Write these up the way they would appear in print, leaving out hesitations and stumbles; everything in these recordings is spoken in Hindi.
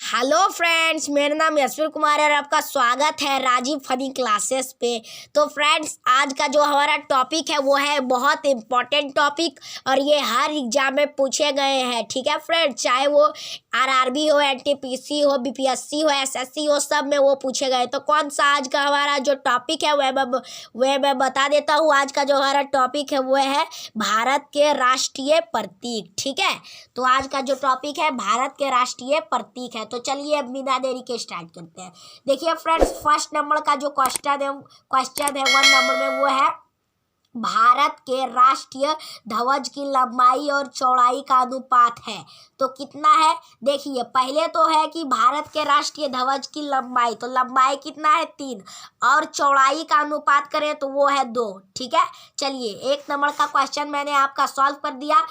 हेलो फ्रेंड्स, मेरा नाम यशवीर कुमार है और आपका स्वागत है राजीव फनी क्लासेस पे। तो फ्रेंड्स, आज का जो हमारा टॉपिक है वो है बहुत इम्पोर्टेंट टॉपिक और ये हर एग्जाम में पूछे गए हैं। ठीक है फ्रेंड्स, चाहे वो आरआरबी हो, एनटीपीसी हो, बीपीएससी हो, एसएससी हो, सब में वो पूछे गए। तो कौन सा आज का हमारा जो टॉपिक है वह मैं बता देता हूँ। आज का जो हमारा टॉपिक है वो है भारत के राष्ट्रीय प्रतीक। ठीक है, तो आज का जो टॉपिक है भारत के राष्ट्रीय प्रतीक है। तो चलिए अब बिना देरी के स्टार्ट करते हैं। देखिए फ्रेंड्स, फर्स्ट नंबर का जो क्वेश्चन है 1 नंबर में वो है भारत के राष्ट्रीय ध्वज की लंबाई और चौड़ाई का अनुपात है। तो कितना है? देखिए, पहले तो है कि भारत के राष्ट्रीय ध्वज की लंबाई, तो लंबाई कितना है 3 और चौड़ाई का अनुपात करें तो वो है 2। ठीक है, चलिए 1 नंबर का क्वेश्चन मैंने आपका सॉल्व कर दिया।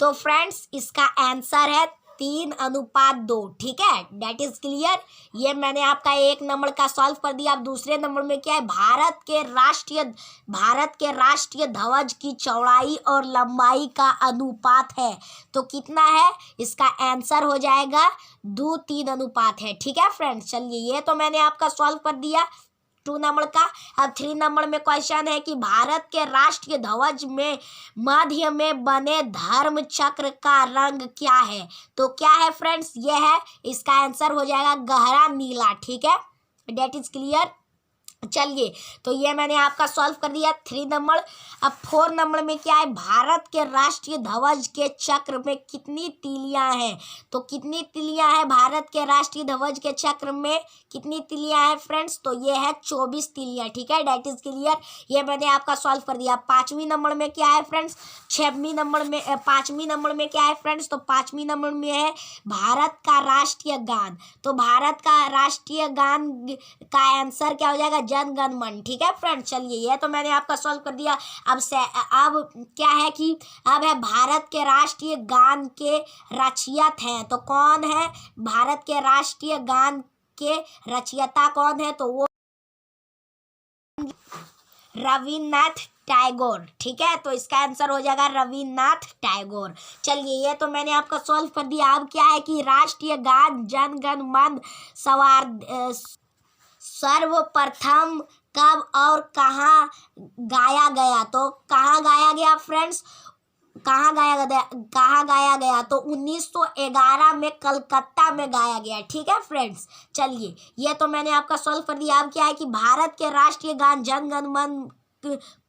तो फ्रेंड्स, इसका आंसर है 3:2। ठीक है, डेट इज क्लियर। ये मैंने आपका 1 नंबर का सॉल्व कर दिया। अब दूसरे नंबर में क्या है? भारत के राष्ट्रीय ध्वज की चौड़ाई और लंबाई का अनुपात है। तो कितना है? इसका आंसर हो जाएगा 2:3 अनुपात है। ठीक है फ्रेंड्स, चलिए ये तो मैंने आपका सॉल्व कर दिया 2 नंबर का। अब 3 नंबर में क्वेश्चन है कि भारत के राष्ट्रीय ध्वज में मध्य में बने धर्म चक्र का रंग क्या है? तो क्या है फ्रेंड्स? ये है, इसका आंसर हो जाएगा गहरा नीला। ठीक है, डेट इज क्लियर। चलिए, तो ये मैंने आपका सॉल्व कर दिया 3 नंबर। अब 4 नंबर में क्या है? भारत के राष्ट्रीय ध्वज के चक्र में कितनी तीलियां हैं? तो कितनी तीलियां हैं भारत के राष्ट्रीय ध्वज के चक्र में? कितनी तीलियां हैं फ्रेंड्स? तो ये है 24 तीलियां। ठीक है, डेट इज क्लियर। ये मैंने आपका सॉल्व कर दिया। 5वीं नंबर में क्या है फ्रेंड्स? 5वीं नंबर में क्या है फ्रेंड्स? तो 5वीं नंबर में है भारत का राष्ट्रीय गान। तो भारत का राष्ट्रीय गान का आंसर क्या हो जाएगा? जन गण मन। ठीक है फ्रेंड्स, चलिए ये तो मैंने आपका सॉल्व कर दिया। अब क्या है कि अब है भारत के राष्ट्रीय गान के रचयिता हैं। तो कौन है भारत के राष्ट्रीय गान के रचयिता? कौन है? तो वो रविन्द्रनाथ टैगोर। ठीक है, तो इसका आंसर हो जाएगा रविन्द्रनाथ टैगोर। चलिए ये तो मैंने आपका सॉल्व कर दिया। अब क्या है कि राष्ट्रीय गान जन गण मन सर्वप्रथम कब और कहाँ गाया गया? तो कहाँ गाया गया फ्रेंड्स? कहाँ गाया गया? तो 1911 में कलकत्ता में गाया गया। ठीक है फ्रेंड्स, चलिए ये तो मैंने आपका सॉल्व कर दिया। अब क्या है कि भारत के राष्ट्रीय गान जन गण मन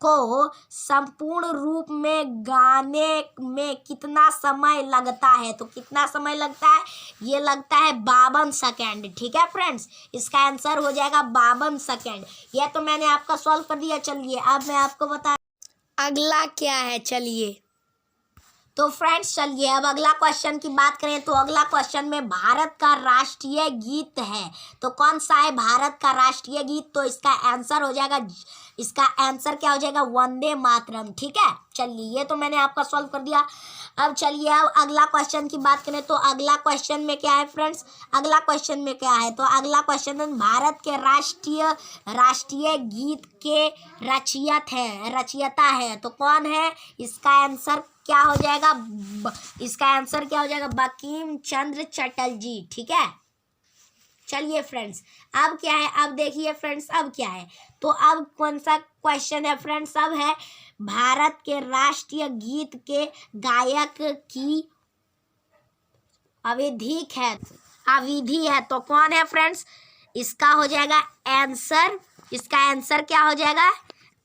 को संपूर्ण रूप में गाने में कितना समय लगता है? तो कितना समय लगता है? ये लगता है 52 सेकेंड। ठीक है फ्रेंड्स, इसका आंसर हो जाएगा 52 सेकेंड। ये तो मैंने आपका सॉल्व कर दिया। चलिए अब मैं आपको बता अगला क्या है। चलिए तो फ्रेंड्स, चलिए अब अगला क्वेश्चन की बात करें तो अगला क्वेश्चन में भारत का राष्ट्रीय गीत है। तो कौन सा है भारत का राष्ट्रीय गीत? तो इसका आंसर क्या हो जाएगा? वंदे मातरम। ठीक है, चलिए ये तो मैंने आपका सॉल्व कर दिया। अब चलिए अब अगला क्वेश्चन की बात करें तो अगला क्वेश्चन में क्या है फ्रेंड्स? अगला क्वेश्चन में क्या है? तो अगला क्वेश्चन है भारत के राष्ट्रीय गीत के रचयिता है। तो कौन है? इसका आंसर क्या हो जाएगा? बंकिम चंद्र चटर्जी। ठीक है, चलिए फ्रेंड्स, अब क्या है? अब देखिए फ्रेंड्स, अब क्या है? तो अब कौन सा क्वेश्चन है फ्रेंड्स? अब है भारत के राष्ट्रीय गीत के गायक की अवधि है। तो कौन है फ्रेंड्स? इसका हो जाएगा आंसर, इसका आंसर क्या हो जाएगा?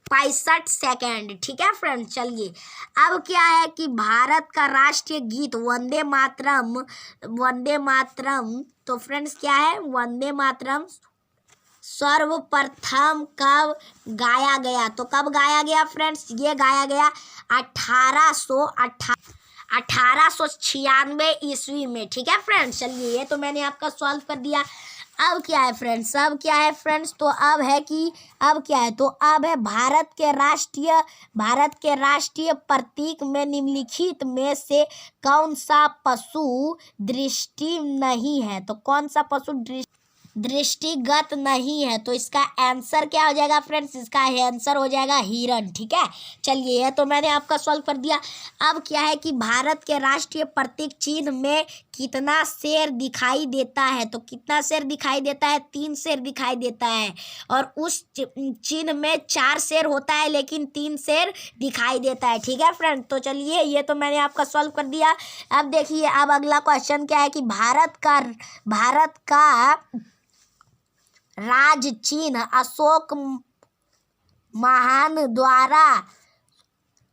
65 सेकेंड। ठीक है फ्रेंड्स, चलिए अब क्या है कि भारत का राष्ट्रीय गीत वंदे मातरम। तो फ्रेंड्स क्या है? वंदे मातरम सर्वप्रथम कब गाया गया? तो कब गाया गया फ्रेंड्स? ये गाया गया 1896 ईस्वी में। ठीक है फ्रेंड्स, चलिए ये तो मैंने आपका सॉल्व कर दिया। अब क्या है फ्रेंड्स? तो अब है भारत के राष्ट्रीय प्रतीक में निम्नलिखित में से कौन सा पशु दृष्टि नहीं है? तो कौन सा पशु दृष्टिगत नहीं है? तो इसका आंसर क्या हो जाएगा फ्रेंड्स? इसका आंसर हो जाएगा हिरण। ठीक है, चलिए तो मैंने आपका सॉल्व कर दिया। अब क्या है कि भारत के राष्ट्रीय प्रतीक चिन्ह में कितना शेर दिखाई देता है? तो कितना शेर दिखाई देता है? 3 शेर दिखाई देता है। और उस चिन्ह में 4 शेर होता है लेकिन 3 शेर दिखाई देता है। ठीक है फ्रेंड, तो चलिए ये तो मैंने आपका सॉल्व कर दिया। अब देखिए, अब अगला क्वेश्चन क्या है कि भारत का राज चिन्ह अशोक महान द्वारा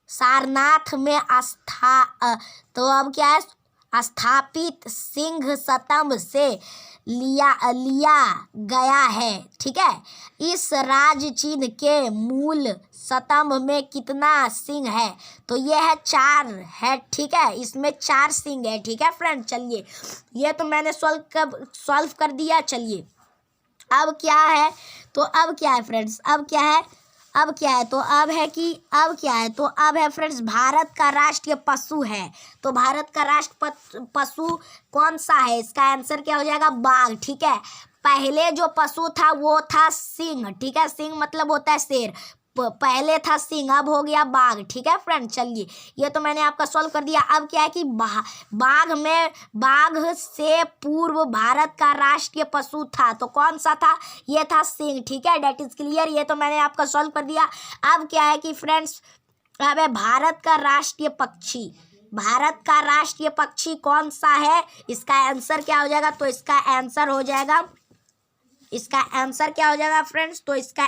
सारनाथ में तो अब क्या है, स्थापित सिंह स्तंभ से लिया गया है। ठीक है, इस राज चिन्ह के मूल स्तंभ में कितना सिंह है? तो ये है 4 है। ठीक है, इसमें 4 सिंह है। ठीक है फ्रेंड, चलिए ये तो मैंने सॉल्व कर दिया। चलिए अब क्या है, तो अब क्या है फ्रेंड्स, अब क्या है फ्रेंड्स, भारत का राष्ट्रीय पशु है। तो भारत का राष्ट्रीय पशु कौन सा है? इसका आंसर क्या हो जाएगा? बाघ। ठीक है, पहले जो पशु था वो था सिंह। ठीक है, सिंह मतलब होता है शेर। पहले था सिंह, अब हो गया बाघ। ठीक है फ्रेंड, चलिए ये तो मैंने आपका सॉल्व कर दिया। अब क्या है कि बाघ से पूर्व भारत का राष्ट्रीय पशु था, तो कौन सा था? ये था सिंह। ठीक है, डेट इज क्लियर, ये तो मैंने आपका सॉल्व कर दिया। अब क्या है कि फ्रेंड्स, अब है भारत का राष्ट्रीय पक्षी। भारत का राष्ट्रीय पक्षी कौन सा है? इसका आंसर क्या हो जाएगा? तो इसका आंसर क्या हो जाएगा फ्रेंड्स? तो इसका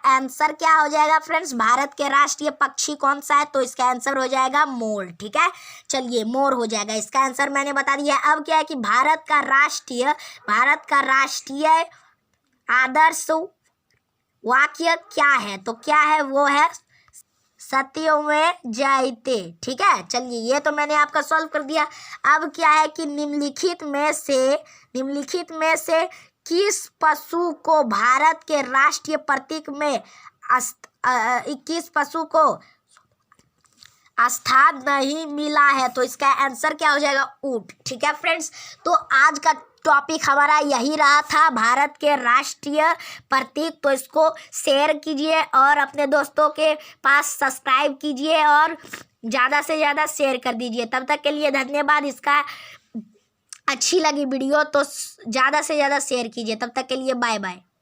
आंसर क्या हो जाएगा फ्रेंड्स? भारत के राष्ट्रीय पक्षी कौन सा है? तो इसका आंसर हो जाएगा मोर। ठीक है, चलिए मोर हो जाएगा, इसका आंसर मैंने बता दिया। अब क्या है कि भारत का राष्ट्रीय आदर्श वाक्य क्या है? तो क्या है? वो है सत्यमेव जयते। ठीक है, चलिए ये तो मैंने आपका सॉल्व कर दिया। अब क्या है कि निम्नलिखित में से किस पशु को भारत के राष्ट्रीय प्रतीक में 21 पशु को स्थान नहीं मिला है? तो इसका आंसर क्या हो जाएगा? ऊंट। ठीक है फ्रेंड्स, तो आज का टॉपिक हमारा यही रहा था, भारत के राष्ट्रीय प्रतीक। तो इसको शेयर कीजिए और अपने दोस्तों के पास सब्सक्राइब कीजिए और ज़्यादा से ज़्यादा शेयर कर दीजिए। तब तक के लिए धन्यवाद। इसका अच्छी लगी वीडियो तो ज़्यादा से ज़्यादा शेयर कीजिए। तब तक के लिए बाय बाय।